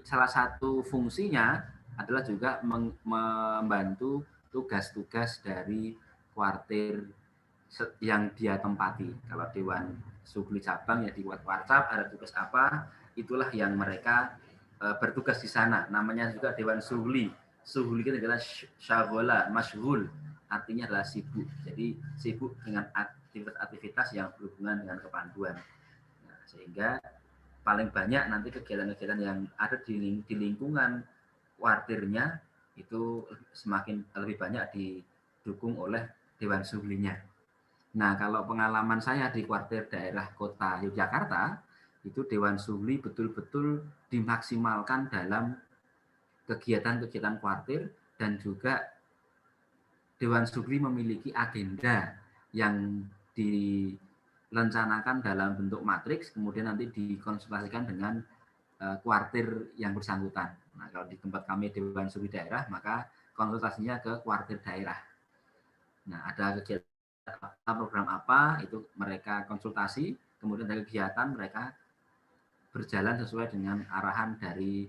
salah satu fungsinya adalah juga membantu tugas-tugas dari kuartir yang dia tempati. Kalau Dewan Sugli cabang ya di Warcap ada tugas apa, itulah yang mereka bertugas di sana. Namanya juga Dewan Sugli. Sugli itu adalah syagola, masyhul, artinya adalah sibuk. Jadi sibuk dengan aktivitas-aktivitas yang berhubungan dengan kepanduan. Nah, sehingga paling banyak nanti kegiatan-kegiatan yang ada di lingkungan kuartirnya itu semakin lebih banyak didukung oleh Dewan Suglinya. Nah, kalau pengalaman saya di kuartir daerah kota Yogyakarta, itu Dewan Sugli betul-betul dimaksimalkan dalam kegiatan-kegiatan kuartir dan juga Dewan Sugli memiliki agenda yang direncanakan dalam bentuk matriks, kemudian nanti dikonsultasikan dengan kuartir yang bersangkutan. Nah, kalau di tempat kami Dewan Sugli daerah, maka konsultasinya ke kuartir daerah. Nah, ada kegiatan program apa, itu mereka konsultasi, kemudian dari kegiatan mereka berjalan sesuai dengan arahan dari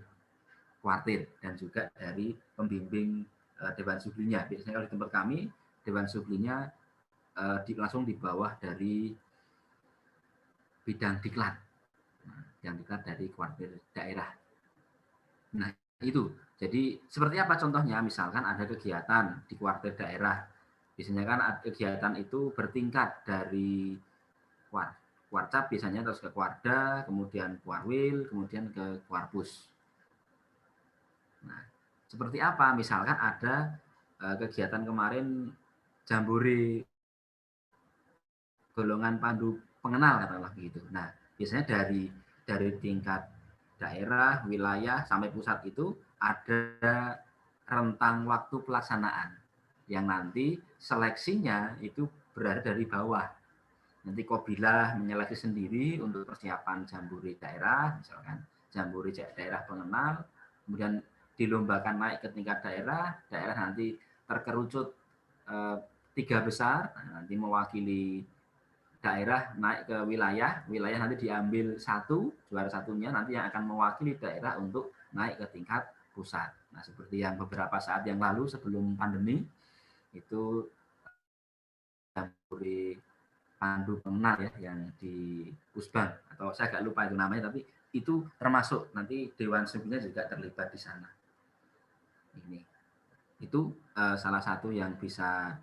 kuartir dan juga dari pembimbing Dewan Suglinya. Biasanya kalau di tempat kami, Dewan Suglinya langsung di bawah dari bidang diklat. Yang diklat dari kuartir daerah. Nah, itu. Jadi, seperti apa contohnya? Misalkan ada kegiatan di kuartir daerah. Biasanya kan kegiatan itu bertingkat dari Warcap biasanya terus ke Kuarda, kemudian Kuarwil, kemudian ke Kuarpus. Nah, seperti apa? Misalkan ada kegiatan kemarin jambore golongan pandu pengenal katakanlah begitu. Nah, Biasanya dari tingkat daerah, wilayah sampai pusat itu ada rentang waktu pelaksanaan yang nanti seleksinya itu berada dari bawah. Nanti Kobilah menyeleksi sendiri untuk persiapan jambore daerah, misalkan jambore daerah pengenal, kemudian dilombakan naik ke tingkat daerah, daerah nanti terkerucut 3 besar, nanti mewakili daerah naik ke wilayah, wilayah nanti diambil satu, juara satunya nanti yang akan mewakili daerah untuk naik ke tingkat pusat. Nah, seperti yang beberapa saat yang lalu sebelum pandemi, itu jambore pandu pengenal ya, yang di Pusbang, atau saya agak lupa itu namanya, tapi itu termasuk nanti Dewan Sugihnya juga terlibat di sana. Ini. Itu salah satu yang bisa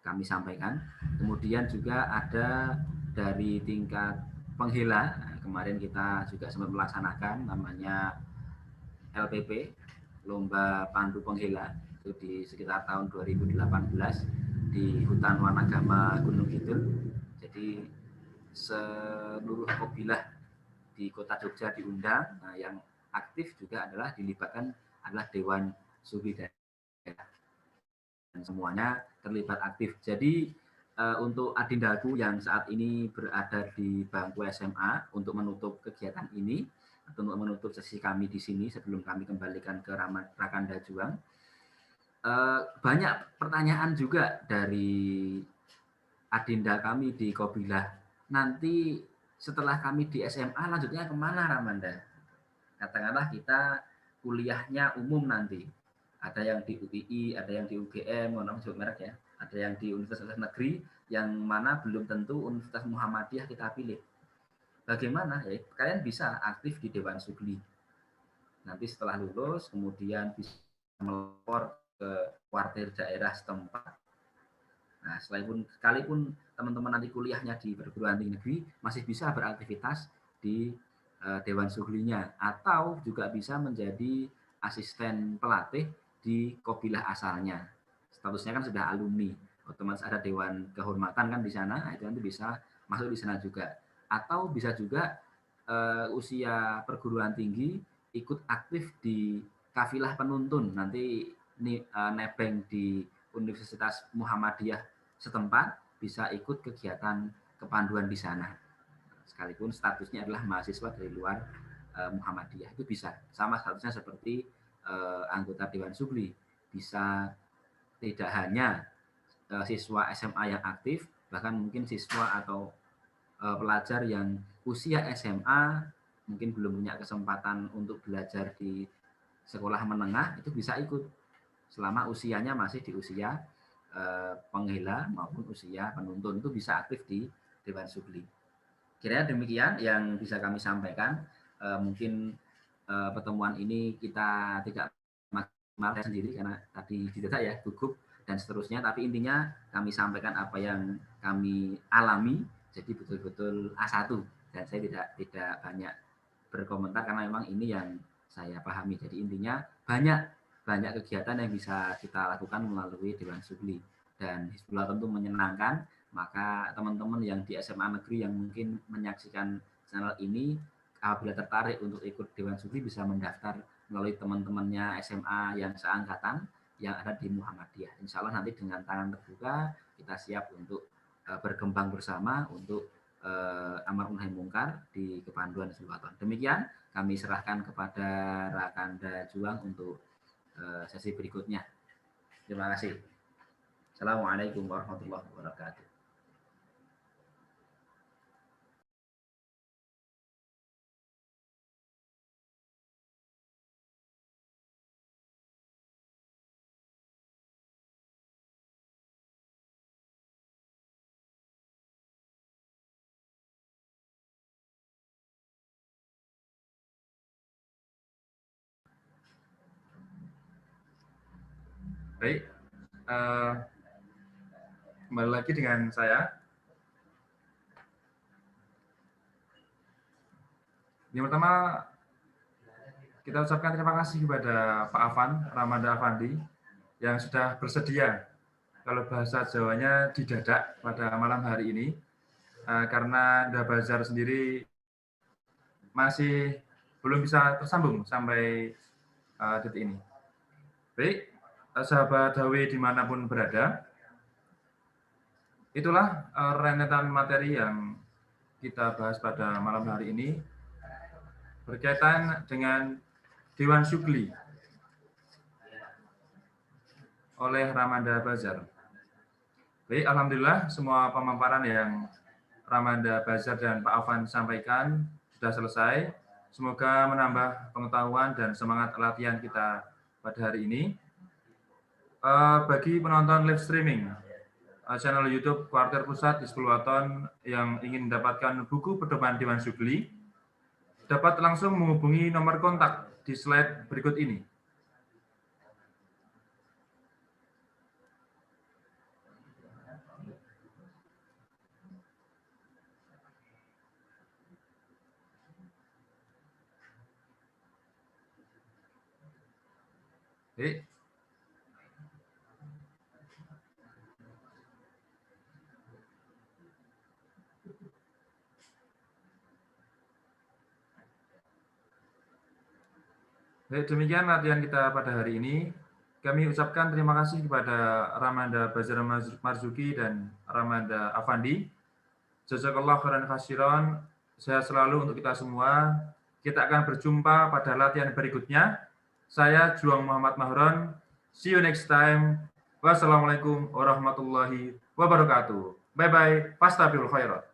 kami sampaikan. Kemudian juga ada dari tingkat penghela. Nah, kemarin kita juga sempat melaksanakan namanya LPP, Lomba Pandu Penghela, itu di sekitar tahun 2018 di Hutan Wanagama Gunung Kidul. Jadi seluruh Kobilah di Kota Jogja diundang. Nah, yang aktif juga adalah dilibatkan adalah Dewan Sugih Daerah. Dan semuanya terlibat aktif. Jadi untuk adindaku yang saat ini berada di bangku SMA untuk menutup kegiatan ini, atau untuk menutup sesi kami di sini sebelum kami kembalikan ke Rakanda Juang, banyak pertanyaan juga dari adinda kami di Kobilah. Nanti setelah kami di SMA lanjutnya kemana, Ramanda? Katakanlah kita kuliahnya umum nanti. Ada yang di UII, ada yang di UGM, mohon maaf sebut merek ya. Ada yang di Universitas Negeri, yang mana belum tentu Universitas Muhammadiyah kita pilih. Bagaimana? Ya, kalian bisa aktif di Dewan Sugli. Nanti setelah lulus, kemudian bisa melapor ke kuartir daerah setempat. Nah, sekalipun teman-teman nanti kuliahnya di perguruan tinggi negeri, masih bisa beraktivitas di Dewan Suglinya, atau juga bisa menjadi asisten pelatih di Kobilah asalnya. Statusnya kan sudah alumni, otomatis ada Dewan Kehormatan kan di sana, itu nanti bisa masuk di sana juga. Atau bisa juga usia perguruan tinggi ikut aktif di kafilah penuntun, nanti nebeng di Universitas Muhammadiyah setempat, bisa ikut kegiatan kepanduan di sana. Sekalipun statusnya adalah mahasiswa dari luar Muhammadiyah, itu bisa. Sama statusnya seperti anggota Dewan Sugli. Bisa tidak hanya siswa SMA yang aktif, bahkan mungkin siswa atau pelajar yang usia SMA mungkin belum punya kesempatan untuk belajar di sekolah menengah, itu bisa ikut selama usianya masih di usia penghela maupun usia penuntun, itu bisa aktif di Dewan Sugli. Kira-kira demikian yang bisa kami sampaikan. Mungkin pertemuan ini kita tidak maksimal sendiri karena tadi tidak ya gugup dan seterusnya, tapi intinya kami sampaikan apa yang kami alami, jadi betul-betul A1, dan saya tidak banyak berkomentar karena memang ini yang saya pahami. Jadi intinya banyak kegiatan yang bisa kita lakukan melalui Dewan Sugli, dan Hizbullah tentu menyenangkan. Maka teman-teman yang di SMA negeri yang mungkin menyaksikan channel ini, apabila tertarik untuk ikut Dewan Sugli bisa mendaftar melalui teman-temannya SMA yang seangkatan yang ada di Muhammadiyah. Insya Allah nanti dengan tangan terbuka kita siap untuk berkembang bersama untuk amar nahi mungkar di kepanduan Hizbul Waton. Demikian kami serahkan kepada Rakanda Juang untuk sesi berikutnya. Terima kasih. Assalamualaikum warahmatullahi wabarakatuh. Baik, kembali lagi dengan saya. Yang pertama, kita ucapkan terima kasih kepada Pak Afan, Ramanda Afandi, yang sudah bersedia, kalau bahasa Jawanya didadak pada malam hari ini, karena Anda Bazar sendiri masih belum bisa tersambung sampai detik ini. Baik, sahabat HW dimanapun berada, itulah rentetan materi yang kita bahas pada malam hari ini berkaitan dengan Dewan Syugli oleh Ramanda Bazar. Baik, alhamdulillah semua pemaparan yang Ramanda Bazar dan Pak Afan sampaikan sudah selesai. Semoga menambah pengetahuan dan semangat latihan kita pada hari ini. Bagi penonton live streaming channel YouTube Kuartir Pusat di 10 Waton yang ingin mendapatkan buku pedoman Dewan Syugli, dapat langsung menghubungi nomor kontak di slide berikut ini. Baik. Baik, demikian latihan kita pada hari ini. Kami ucapkan terima kasih kepada Ramanda Bazar Marzuki dan Ramanda Afandi. Jazakallah khairan khasiron. Sehat selalu untuk kita semua. Kita akan berjumpa pada latihan berikutnya. Saya Juang Muhammad Mahron. See you next time. Wassalamualaikum warahmatullahi wabarakatuh. Bye-bye. Fastabiqul khairat.